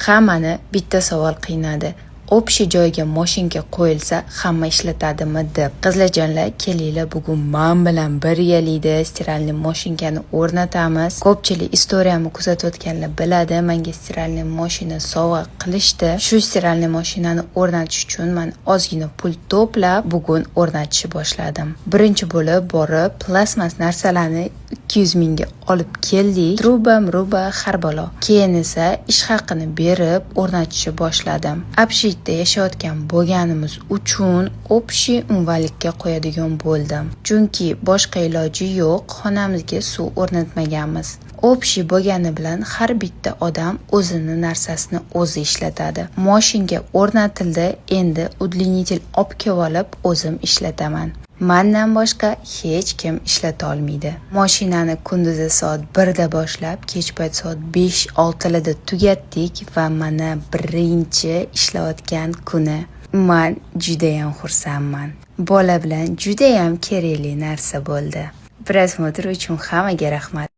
Hammani bitta savol qiynadi. Общий joyga moshinka qo'yilsa hamma ishlatadimi deb. Qizlarjonlar, kelinglar bugun men bilan birgalikda stiralniy moshinkani o'rnatamiz. Ko'pchilik istoriyamni kuzatayotganlar biladi, menga stiralniy moshina sovg'a qilishdi. Shu stiralniy moshinani o'rnatish uchun men ozgina pul to'plab bugun o'rnatishni boshladim. Birinchi bo'lib borib plasmas narsalarni 200 mingga olib keldik. Truba har balo. Keyin esa ish haqini berib o'rnatishni boshladim. Abshitda yashayotgan bo'lganimiz uchun общий invalidga qo'yadigan bo'ldim. Chunki boshqa iloji yo'q, xonamizga suv o'rnatmaganmiz. Общий bo'lgani bilan har bitta odam o'zini narsasini o'zi ishlatadi. Moshinga o'rnatildi, endi uдлинитель olib kelib olib o'zim ishlataman. Mendan boshqa hech kim ishlata olmaydi. Mashinani kunduzi soat 1 da boshlab, kech payt soat 5-6 da tugatdik va mana birinchi ishlayotgan kuni. Men juda ham xursandman. Bola bilan juda ham kerakli narsa bo'ldi. Prosmotr uchun hammaga rahmat.